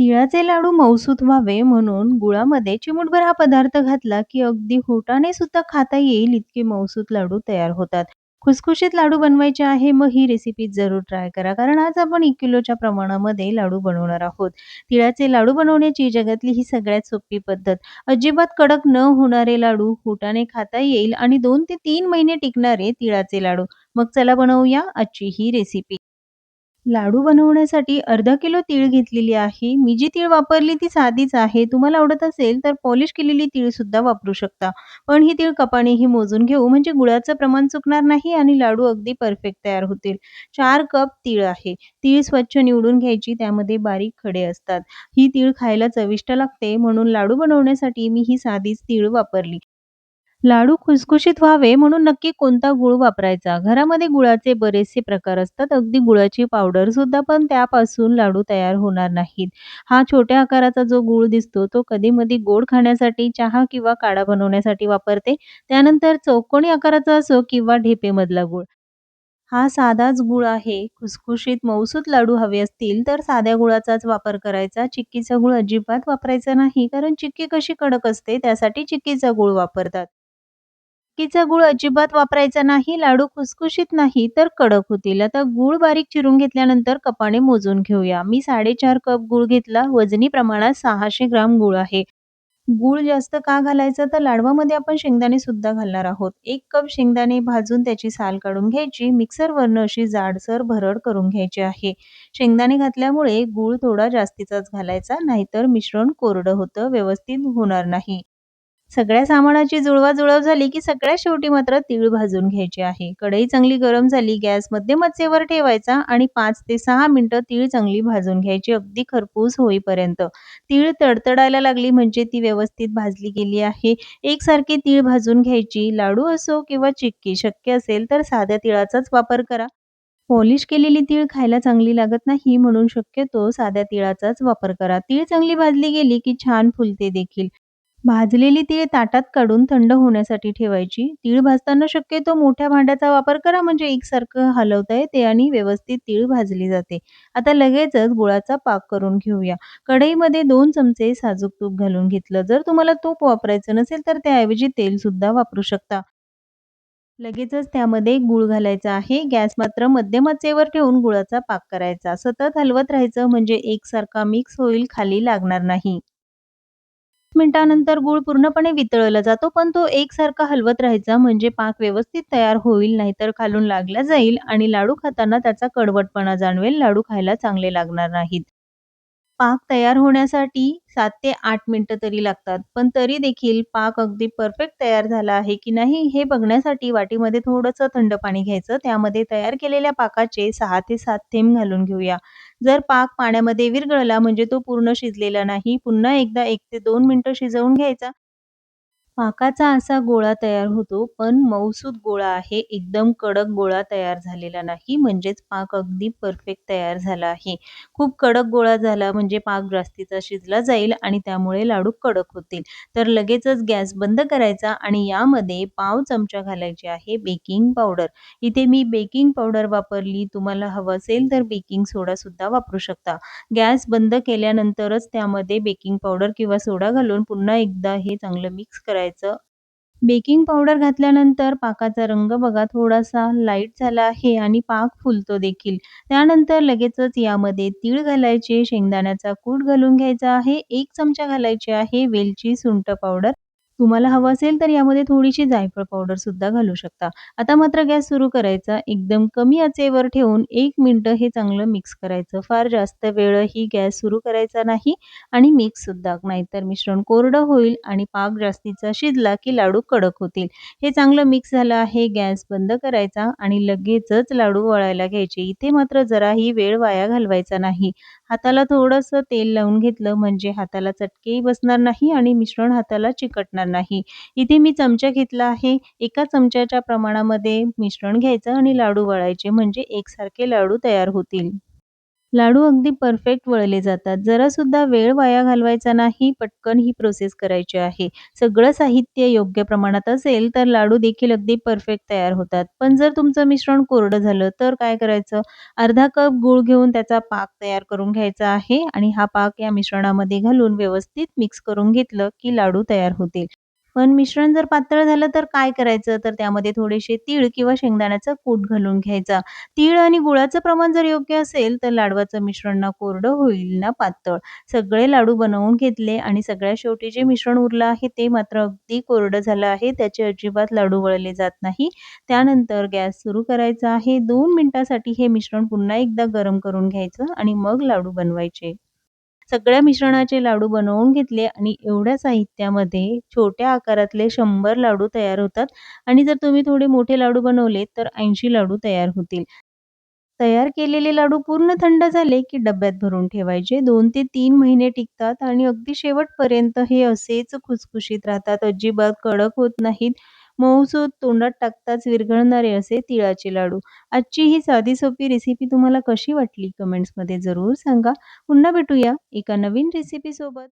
तिळाचे लाडू मऊसूत व्हावे म्हणून गुळामध्ये चिमूटभर हा पदार्थ घातला की अगदी होटाने सुद्धा खाता येईल इतके मऊसूत लाडू तयार होतात. खुसखुशीत लाडू बनवायचे आहे मग ही रेसिपी जरूर ट्राय करा, कारण आज आपण 1 किलोच्या प्रमाणामध्ये लाडू बनवणार आहोत. तिळाचे लाडू बनवण्याची जगातली ही सगळ्यात सोपी पद्धत. अजिबात कडक न होणारे लाडू होटाने खाता येईल आणि 2 ते 3 महिने टिकणारे तिळाचे लाडू. मग चला बनवूया आजची ही रेसिपी. लाडू बनवण्यासाठी अर्धा किलो तीळ घेतलेली आहे. मी जी तीळ वापरली ती साधीच आहे. तुम्हाला आवडत असेल तर पॉलिश केलेली तीळ सुद्धा वापरू शकता. पण ही तीळ कपानेही मोजून घेऊ म्हणजे गुळाचं प्रमाण चुकणार नाही आणि लाडू अगदी परफेक्ट तयार होतील. 4 कप तीळ आहे. तीळ स्वच्छ निवडून घ्यायची, त्यामध्ये बारीक खडे असतात. ही तीळ खायला चविष्ट लागते म्हणून लाडू बनवण्यासाठी मी ही साधीच तीळ वापरली. लाडू खुसखुशीत व्हावे म्हणून नक्की कोणता गूळ वापरायचा. घरामध्ये गुळाचे बरेचसे प्रकार असतात. अगदी गुळाची पावडर सुद्धा, पण त्यापासून लाडू तयार होणार नाहीत. हा छोट्या आकाराचा जो गूळ दिसतो तो कधी-मधी गोड खाण्यासाठी, चहा किंवा काढा बनवण्यासाठी वापरते. त्यानंतर चौकोनी आकाराचा असो किंवा ढेपेमधला गूळ. हा साधाच गूळ आहे. खुसखुशीत मऊसूत लाडू हवे असतील तर साध्या गुळाचाच वापर करायचा. चिक्कीचा गूळ अजिबात वापरायचा नाही, कारण चिक्की कशी कडक असते त्यासाठी चिक्कीचा गूळ वापरतात. चिक्कीचा गूळ अजिबात वापरायचा नाही. लाडू खुसखुशीत नाही तर कडक होतील. आता गूळ बारीक चिरून घेतल्यानंतर कपाने मोजून घेऊया. मी 4.5 कप गूळ घेतला. वजनी प्रमाणात 600 ग्राम गूळ आहे. गूळ जास्त का घालायचा, तर लाडवामध्ये आपण शेंगदाणे सुद्धा घालणार आहोत. 1 कप शेंगदाणे भाजून त्याची साल काढून घ्यायची. मिक्सरवरनं अशी जाडसर भरड करून घ्यायची आहे. शेंगदाणे घातल्यामुळे गूळ थोडा जास्तीचाच घालायचा, नाहीतर मिश्रण कोरडं होतं, व्यवस्थित होणार नाही. सगळ्या सामानाची जुळवाजुळव झाली की सगळ्यात शेवटी मात्र तीळ भाजून घ्यायचे आहे. कढई चांगली गरम झाली, गॅस मध्यम आचेवर ठेवायचा आणि 5 ते 6 मिनिटं तीळ चांगली भाजून घ्यायची, अगदी खरपूस होईपर्यंत. तीळ तडतडायला लागली म्हणजे ती व्यवस्थित भाजली गेली आहे. एकसारखी तीळ भाजून घ्यायची. लाडू असो किंवा चिक्की, शक्य असेल तर साध्या तिळाचाच वापर करा. पॉलिश केलेली तीळ खायला चांगली लागत नाही, म्हणून शक्यतो साध्या तिळाचाच वापर करा. तीळ चांगली भाजली गेली की छान फुलते देखील. भाजलेली तीळ ताटात काढून थंड होण्यासाठी ठेवायची. तीळ भाजताना शक्यतो मोठ्या भांड्याचा वापर करा, म्हणजे एकसारखं हलवता येते आणि व्यवस्थित तीळ भाजली जाते. आता लगेचच गुळाचा पाक करून घेऊया. कढईमध्ये 2 चमचे साजूक तूप घालून घेतलं. जर तुम्हाला तूप वापरायचं नसेल तर त्याऐवजी तेल सुद्धा वापरू शकता. लगेचच त्यामध्ये गूळ घालायचा आहे. गॅस मात्र मध्यम आचेवर ठेवून गुळाचा पाक करायचा. सतत हलवत राहायचं म्हणजे एकसारखा मिक्स होईल, खाली लागणार नाही. मिनिटानंतर गूळ पूर्णपणे वितळला जातो, पण तो एकसारखा हलवत राहायचा म्हणजे पाक व्यवस्थित तयार होईल, नाहीतर खालून लागला जाईल आणि लाडू खाताना त्याचा कडवटपणा जाणवेल, लाडू खायला चांगले लागणार नाहीत. पाक तयार होण्यासाठी 7 ते 8 मिनिटं तरी लागतात. पण तरी देखील पाक अगदी परफेक्ट तयार झाला आहे की नाही हे बघण्यासाठी वाटीमध्ये थोडंसं थंड पाणी घ्यायचं. त्यामध्ये तयार केलेल्या पाकाचे 6 ते 7 थेंब घालून घेऊया. जर पाक पाण्यामध्ये विरघळला म्हणजे तो पूर्ण शिजलेला नाही. पुन्हा एकदा 1 ते 2 मिनिटं शिजवून घ्यायचा. पाकाचा असा गोळा तयार होतो, पण मऊसूत गोळा आहे. एकदम कडक गोळा तयार झालेला नाही, म्हणजेच पाक अगदी परफेक्ट तयार झाला आहे. खूप कडक गोळा झाला म्हणजे पाक जास्तीचा शिजला जाईल आणि त्यामुळे लाडू कडक होतील. तर लगेचच गॅस बंद करायचा आणि यामध्ये पाव चमचा घालायची आहे बेकिंग पावडर. इथे मी बेकिंग पावडर वापरली. तुम्हाला हवं असेल तर बेकिंग सोडा सुद्धा वापरू शकता. गॅस बंद केल्यानंतरच त्यामध्ये बेकिंग पावडर किंवा सोडा घालून पुन्हा एकदा हे चांगलं मिक्स करायचं. बेकिंग पावडर घातल्यानंतर पाकाचा रंग बघा थोडासा लाईट झाला आहे आणि पाक फुलतो देखील. त्यानंतर लगेचच यामध्ये तीळ घालायचे, शेंगदाण्याचा कूट घालून घ्यायचा आहे, 1 चमचा घालायची आहे वेलची, सुंठ पावडर. तुम्हाला हवं असेल तर यामध्ये थोडीशी जायफळ पावडर सुद्धा घालू शकता. आता मात्र गॅस सुरू करायचा. एकदम कमी आचेवर ठेवून 1 मिनिटं हे चांगलं मिक्स करायचं. फार जास्त वेळही गॅस सुरू करायचा नाही आणि मिक्स सुद्धा, नाहीतर मिश्रण कोरडं होईल आणि पाक जास्तीचा शिजला की लाडू कडक होतील. हे चांगलं मिक्स झालं आहे. गॅस बंद करायचा आणि लगेचच लाडू वळायला घ्यायचे. इथे मात्र जराही वेळ वाया घालवायचा नाही. हाताला थोडंसं तेल लावून घेतलं म्हणजे हाताला चटकेही बसणार नाही आणि मिश्रण हाताला चिकटणार नाही. इथे मी चमचा घेतला आहे. एका चमच्याच्या प्रमाणामध्ये मिश्रण घ्यायचं आणि लाडू वळायचे म्हणजे एकसारखे लाडू तयार होतील. लाडू अगदी परफेक्ट वळले जातात. जरासुद्धा वेळ वाया घालवायचा नाही, पटकन ही प्रोसेस करायची आहे. सगळं साहित्य योग्य प्रमाणात असेल, तर लाडू देखील अगदी परफेक्ट तयार होतात. पण जर तुमचं मिश्रण कोरडं झालं, तर काय करायचं? अर्धा कप गूळ घेऊन त्याचा पाक तयार करून घ्यायचा आहे आणि हा पाक या मिश्रणामध्ये घालून व्यवस्थित मिक्स करून घेतलं, की लाडू तयार होतील. पण मिश्रण जर पातळ झालं, तर काय करायचं? तर त्यामध्ये थोडेसे तीळ किंवा शेंगदाण्याचा कूट घालून घ्यायचा. तीळ आणि गुळाचं प्रमाण जर योग्य असेल, तर लाडवाचं मिश्रण ना कोरडं होईल ना पातळ. सगळे लाडू बनवून घेतले आणि सगळ्यात शेवटी जे मिश्रण उरलं आहे, ते मात्र अगदी कोरडं झालं आहे. त्याचे अजिबात लाडू वळले जात नाही. त्यानंतर गॅस सुरू करायचा आहे. 2 मिनिटासाठी हे मिश्रण पुन्हा एकदा गरम करून घ्यायचं आणि मग लाडू बनवायचे. सगळ्या मिश्रणाचे लाडू बनवून घेतले आणि एवढ्या साहित्यामध्ये छोट्या आकारातले 100 लाडू तयार होतात आणि जर तुम्ही थोडे मोठे लाडू बनवले, तर 80 लाडू तयार होतील. तयार केलेले लाडू पूर्ण थंड झाले, की डब्यात भरून ठेवायचे. 2 ते 3 महिने टिकतात आणि अगदी शेवटपर्यंत हे असेच खुसखुशीत राहतात. अजिबात कडक होत नाहीत. मऊसूत तोंडात टाकताच विरघळणारे असे तिळाचे लाडू. आजची ही साधी सोपी रेसिपी तुम्हाला कशी वाटली? कमेंट्समध्ये जरूर सांगा. पुन्हा भेटूया एका नवीन रेसिपीसोबत.